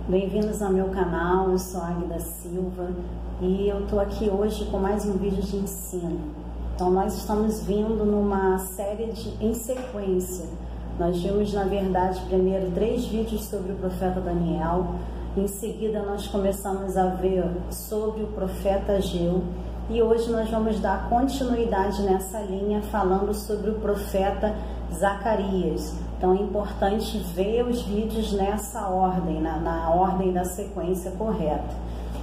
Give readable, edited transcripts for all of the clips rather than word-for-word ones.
Bem-vindos ao meu canal, eu sou Águida Silva e eu estou aqui hoje com mais um vídeo de ensino. Então nós estamos vindo numa série em sequência. Nós vimos, na verdade, primeiro 3 vídeos sobre o profeta Daniel, em seguida nós começamos a ver sobre o profeta Ageu e hoje nós vamos dar continuidade nessa linha falando sobre o profeta Zacarias. Então é importante ver os vídeos nessa ordem, na ordem da sequência correta.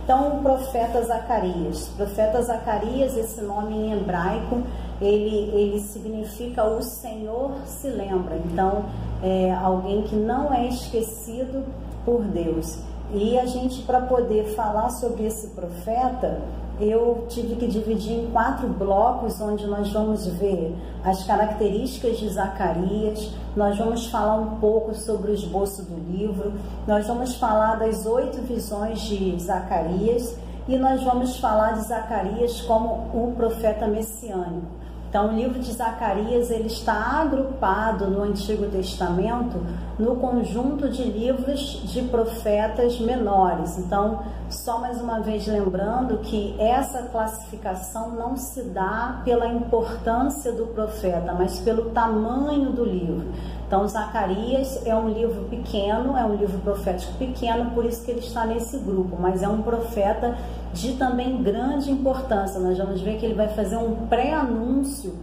Então o profeta Zacarias. Profeta Zacarias, esse nome em hebraico, ele significa o Senhor se lembra. Então é alguém que não é esquecido por Deus. E a gente, para poder falar sobre esse profeta, eu tive que dividir em 4 blocos, onde nós vamos ver as características de Zacarias, nós vamos falar um pouco sobre o esboço do livro, nós vamos falar das 8 visões de Zacarias e nós vamos falar de Zacarias como o profeta messiânico. Então, o livro de Zacarias, ele está agrupado no Antigo Testamento no conjunto de livros de profetas menores. Então, só mais uma vez lembrando que essa classificação não se dá pela importância do profeta, mas pelo tamanho do livro. Então, Zacarias é um livro pequeno, é um livro profético pequeno, por isso que ele está nesse grupo, mas é um profeta de também grande importância. Nós vamos ver que ele vai fazer um pré-anúncio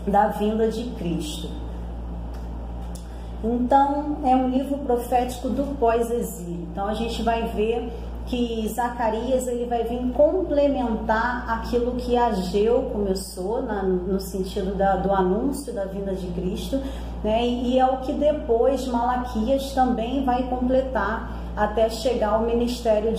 da vinda de Cristo. Então, é um livro profético do pós-exílio. Então, a gente vai ver que Zacarias ele vai vir complementar aquilo que Ageu começou, no sentido do anúncio da vinda de Cristo, né? E é o que depois Malaquias também vai completar, até chegar ao ministério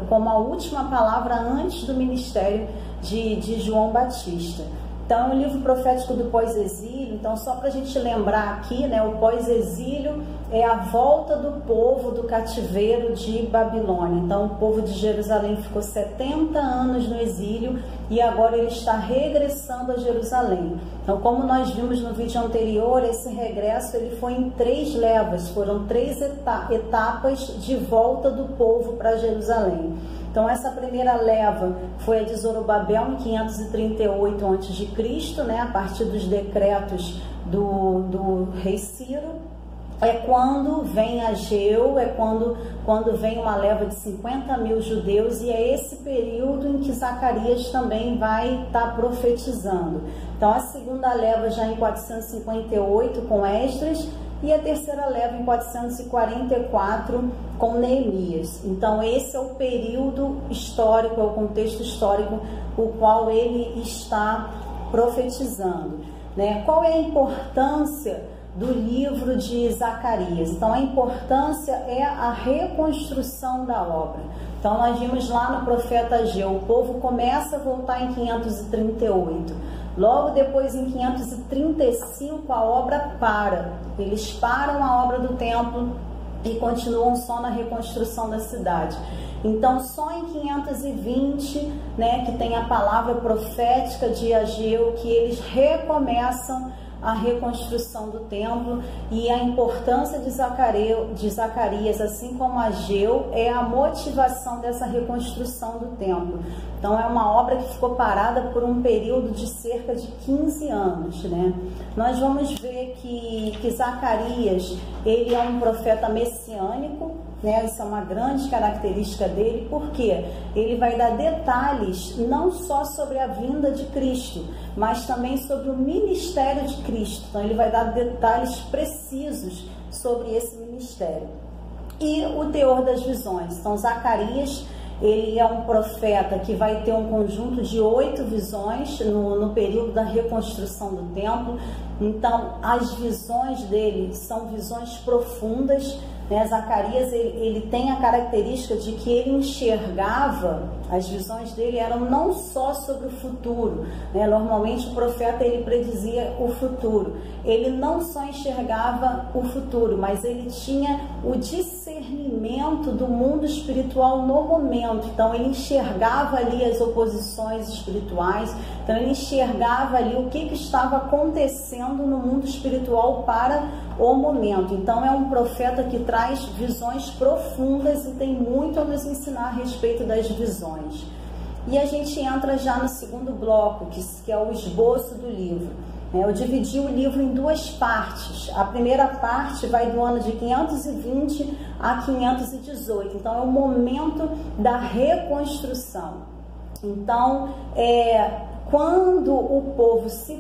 como a última palavra antes do ministério de João Batista. Então, o livro profético do pós-exílio, então só para a gente lembrar aqui, né, o pós-exílio é a volta do povo do cativeiro de Babilônia. Então, o povo de Jerusalém ficou 70 anos no exílio e agora ele está regressando a Jerusalém. Então, como nós vimos no vídeo anterior, esse regresso ele foi em 3 levas, foram 3 etapas de volta do povo para Jerusalém. Então, essa primeira leva foi a de Zorobabel em 538 a.C., né, a partir dos decretos do rei Ciro. É quando vem Ageu, é quando vem uma leva de 50 mil judeus, e é esse período em que Zacarias também vai estar profetizando. Então, a segunda leva já em 458 com Esdras, e a terceira leva em 444 com Neemias. Então, esse é o período histórico, é o contexto histórico o qual ele está profetizando, né? Qual é a importância do livro de Zacarias? Então, a importância é a reconstrução da obra. Então, nós vimos lá no profeta Ageu, o povo começa a voltar em 538. Logo depois, em 535, a obra para. Eles param a obra do templo e continuam só na reconstrução da cidade. Então, só em 520, né, que tem a palavra profética de Ageu, que eles recomeçam a reconstrução do templo. E a importância de Zacarias, assim como Ageu, é a motivação dessa reconstrução do templo. Então, é uma obra que ficou parada por um período de cerca de 15 anos, né? Nós vamos ver que Zacarias, ele é um profeta messiânico, né? Isso é uma grande característica dele, porque ele vai dar detalhes não só sobre a vinda de Cristo, mas também sobre o ministério de Cristo. Então, ele vai dar detalhes precisos sobre esse ministério. E o teor das visões. Então, Zacarias, ele é um profeta que vai ter um conjunto de 8 visões no período da reconstrução do templo. Então, as visões dele são visões profundas, né? Zacarias, ele tem a característica de que ele enxergava, as visões dele eram não só sobre o futuro, né? Normalmente o profeta, ele predizia o futuro. Ele não só enxergava o futuro, mas ele tinha o discernimento do mundo espiritual no momento. Então, ele enxergava ali as oposições espirituais. Então, Então ele enxergava ali o que estava acontecendo no mundo espiritual para o momento. Então é um profeta que traz visões profundas e tem muito a nos ensinar a respeito das visões. E a gente entra já no segundo bloco, que é o esboço do livro. Eu dividi o livro em duas partes. A primeira parte vai do ano de 520 a 518. Então é o momento da reconstrução. Então, quando o povo se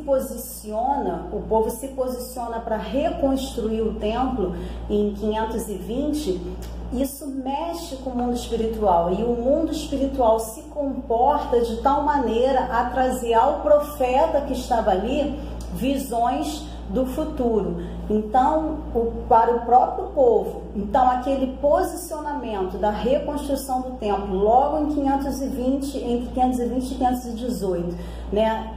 posiciona para reconstruir o templo em 520, isso mexe com o mundo espiritual, e o mundo espiritual se comporta de tal maneira a trazer ao profeta que estava ali visões do futuro. Então, para o próprio povo, então aquele posicionamento da reconstrução do templo logo em 520, entre 520 e 518, né?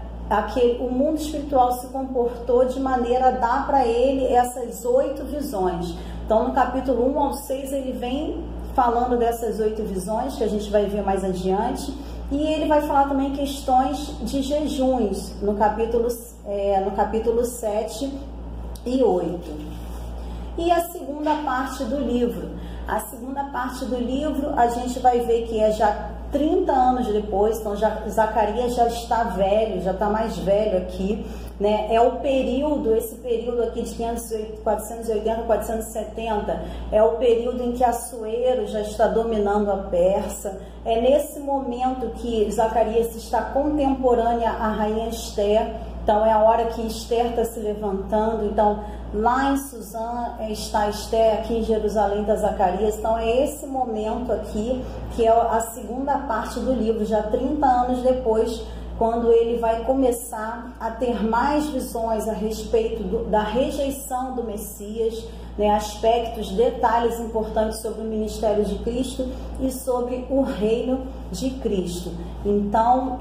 O mundo espiritual se comportou de maneira a dar para ele essas 8 visões. Então, no capítulo 1 ao 6, ele vem falando dessas 8 visões, que a gente vai ver mais adiante, e ele vai falar também questões de jejuns, no capítulo 7 e 8. E a segunda parte do livro. A segunda parte do livro, a gente vai ver que é já 30 anos depois, então Zacarias já está velho, já está mais velho aqui, né? É o período, esse período aqui de 480, 470, é o período em que Assuero já está dominando a Pérsia. É nesse momento que Zacarias está contemporânea à rainha Esther. Então é a hora que Esther está se levantando. Então lá em Suzã está Esther, aqui em Jerusalém está Zacarias. Então é esse momento aqui que é a segunda parte do livro, já 30 anos depois, quando ele vai começar a ter mais visões a respeito da rejeição do Messias, né, aspectos, detalhes importantes sobre o ministério de Cristo e sobre o reino de Cristo. Então,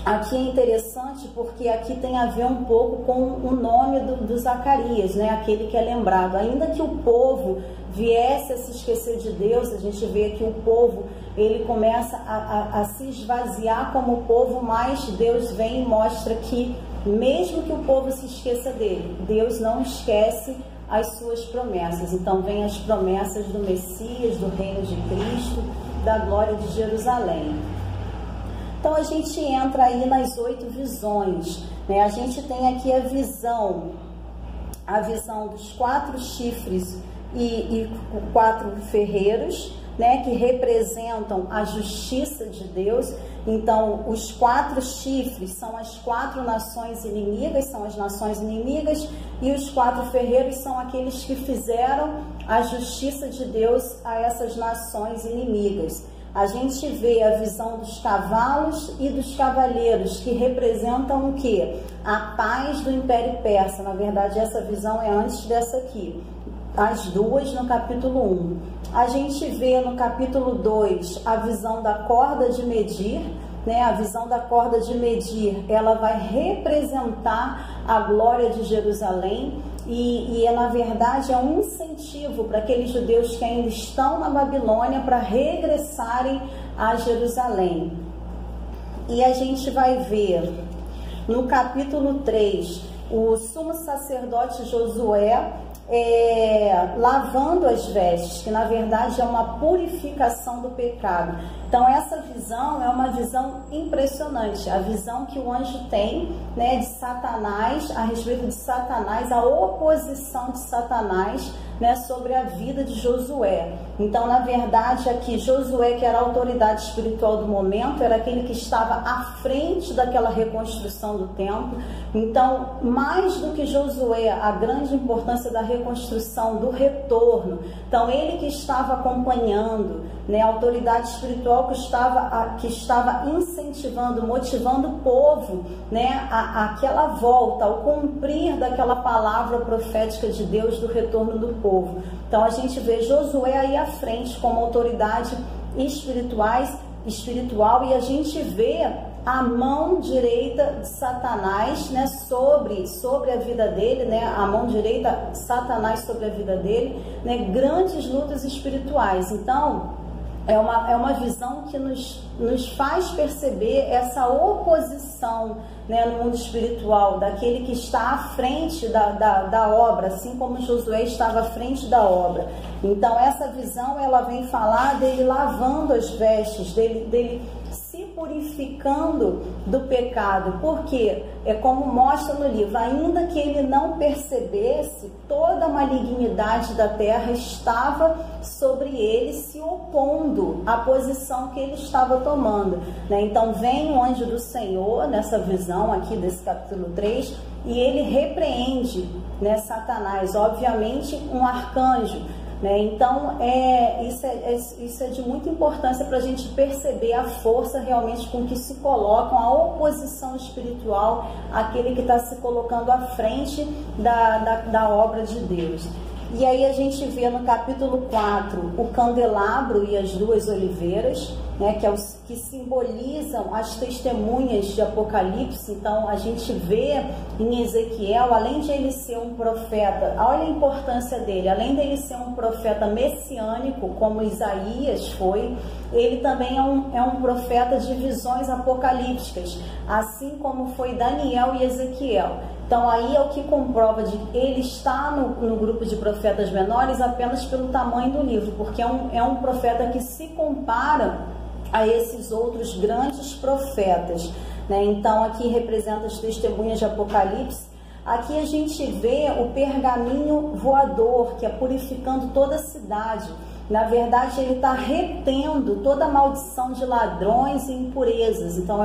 aqui é interessante porque aqui tem a ver um pouco com o nome do Zacarias, né? Aquele que é lembrado. Ainda que o povo viesse a se esquecer de Deus, a gente vê que o povo, ele começa a se esvaziar como povo, mas Deus vem e mostra que mesmo que o povo se esqueça dele, Deus não esquece as suas promessas. Então vem as promessas do Messias, do reino de Cristo, da glória de Jerusalém. Então a gente entra aí nas 8 visões, né? A gente tem aqui a visão dos 4 chifres e 4 ferreiros, né, que representam a justiça de Deus. Então os 4 chifres são as 4 nações inimigas, e os 4 ferreiros são aqueles que fizeram a justiça de Deus a essas nações inimigas. A gente vê a visão dos cavalos e dos cavaleiros, que representam o quê? A paz do Império Persa. Na verdade, essa visão é antes dessa aqui. As duas no capítulo 1. A gente vê no capítulo 2 a visão da corda de medir, né? A visão da corda de medir, ela vai representar a glória de Jerusalém. E na verdade é um incentivo para aqueles judeus que ainda estão na Babilônia para regressarem a Jerusalém. E a gente vai ver no capítulo 3 o sumo sacerdote Josué lavando as vestes, que na verdade é uma purificação do pecado. Então essa visão é uma visão impressionante, a visão que o anjo tem, né, de Satanás, a respeito de Satanás, a oposição de Satanás, né, sobre a vida de Josué. Então na verdade aqui Josué, que era a autoridade espiritual do momento, era aquele que estava à frente daquela reconstrução do templo. Então mais do que Josué, a grande importância da reconstrução, do retorno, então ele que estava acompanhando, né, a autoridade espiritual que estava incentivando, motivando o povo, né, aquela volta, ao cumprir daquela palavra profética de Deus do retorno do povo. Então a gente vê Josué aí à frente como autoridade espiritual, e a gente vê a mão direita de Satanás, né, sobre a vida dele, né, a mão direita Satanás sobre a vida dele, né, grandes lutas espirituais. Então é uma visão que nos faz perceber essa oposição, né, no mundo espiritual, daquele que está à frente da obra, assim como Josué estava à frente da obra. Então essa visão, ela vem falar dele lavando as vestes, dele se purificando do pecado, porque é como mostra no livro, ainda que ele não percebesse, toda a malignidade da terra estava sobre ele, se opondo à posição que ele estava tomando, né? Então vem o anjo do Senhor nessa visão aqui desse capítulo 3 e ele repreende, né, Satanás, obviamente um arcanjo, né? Então isso é de muita importância para a gente perceber a força realmente com que se colocam, a oposição espiritual àquele que está se colocando à frente da obra de Deus. E aí a gente vê no capítulo 4 o candelabro e as duas oliveiras, né, que simbolizam as testemunhas de Apocalipse. Então a gente vê em Ezequiel, além de ele ser um profeta, olha a importância dele, além dele ser um profeta messiânico, como Isaías foi, ele também é um profeta de visões apocalípticas, assim como foi Daniel e Ezequiel. Então aí é o que comprova de que ele está no grupo de profetas menores apenas pelo tamanho do livro, porque é um profeta que se compara a esses outros grandes profetas, né? Então aqui representa as testemunhas de Apocalipse. Aqui a gente vê o pergaminho voador, que é purificando toda a cidade. Na verdade, ele está retendo toda a maldição de ladrões e impurezas. Então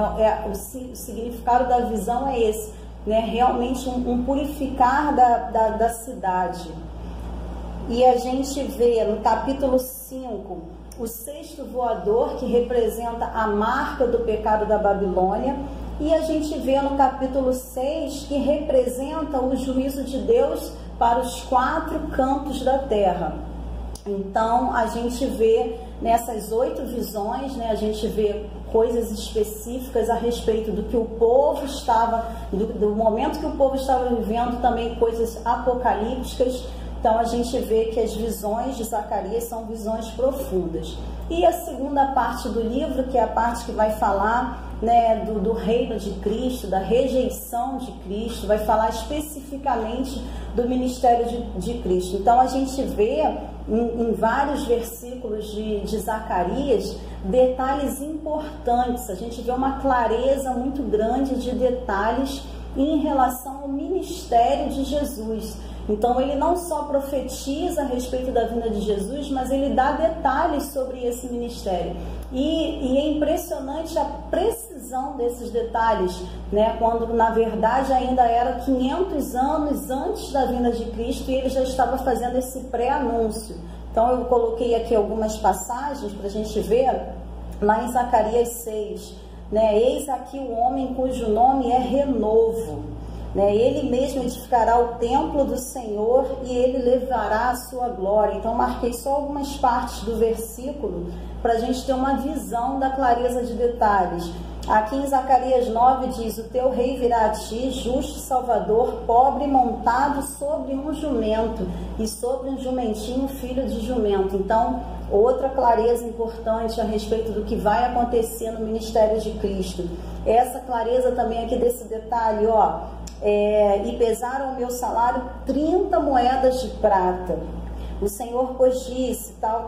o significado da visão é esse, né? Realmente um purificar da cidade. E a gente vê no capítulo 5 o sexto voador, que representa a marca do pecado da Babilônia, e a gente vê no capítulo 6 que representa o juízo de Deus para os 4 cantos da terra. Então a gente vê nessas 8 visões, né, a gente vê coisas específicas a respeito do que o povo estava, do momento que o povo estava vivendo, também coisas apocalípticas. Então a gente vê que as visões de Zacarias são visões profundas. E a segunda parte do livro, que é a parte que vai falar, né, do reino de Cristo, da rejeição de Cristo, vai falar especificamente do ministério de Cristo. Então a gente vê em vários versículos de Zacarias detalhes importantes, a gente vê uma clareza muito grande de detalhes em relação ao ministério de Jesus. Então ele não só profetiza a respeito da vinda de Jesus, mas ele dá detalhes sobre esse ministério. E é impressionante a precisão desses detalhes, né? Quando na verdade ainda era 500 anos antes da vinda de Cristo e ele já estava fazendo esse pré-anúncio. Então eu coloquei aqui algumas passagens para a gente ver, lá em Zacarias 6, né? Eis aqui o homem cujo nome é Renovo. Né? Ele mesmo edificará o templo do Senhor e ele levará a sua glória. Então marquei só algumas partes do versículo para a gente ter uma visão da clareza de detalhes. Aqui em Zacarias 9 diz: o teu rei virá a ti, justo e salvador, pobre, montado sobre um jumento e sobre um jumentinho, filho de jumento. Então outra clareza importante a respeito do que vai acontecer no ministério de Cristo. Essa clareza também aqui desse detalhe, ó. E pesaram o meu salário 30 moedas de prata. O Senhor, pois, disse, tal,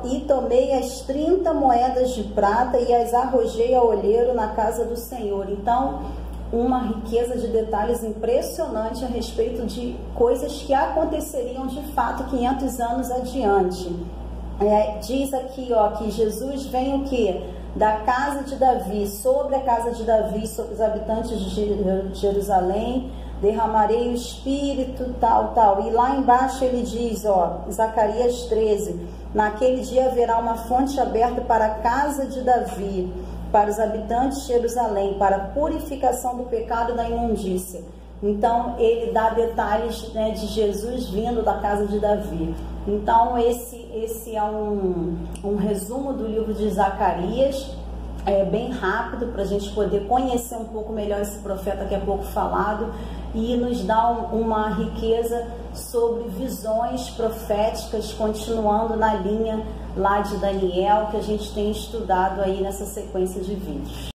e tomei as 30 moedas de prata e as arrojei ao olheiro na casa do Senhor. Então, uma riqueza de detalhes impressionante a respeito de coisas que aconteceriam de fato 500 anos adiante. Diz aqui, ó, que Jesus vem o quê? Da casa de Davi, sobre a casa de Davi, sobre os habitantes de Jerusalém, derramarei o Espírito, tal. E lá embaixo ele diz, ó, Zacarias 13, naquele dia haverá uma fonte aberta para a casa de Davi, para os habitantes de Jerusalém, para a purificação do pecado e da imundícia. Então ele dá detalhes, né, de Jesus vindo da casa de Davi. Então esse é um resumo do livro de Zacarias, bem rápido, para a gente poder conhecer um pouco melhor esse profeta que é pouco falado, e nos dá uma riqueza sobre visões proféticas, continuando na linha lá de Daniel, que a gente tem estudado aí nessa sequência de vídeos.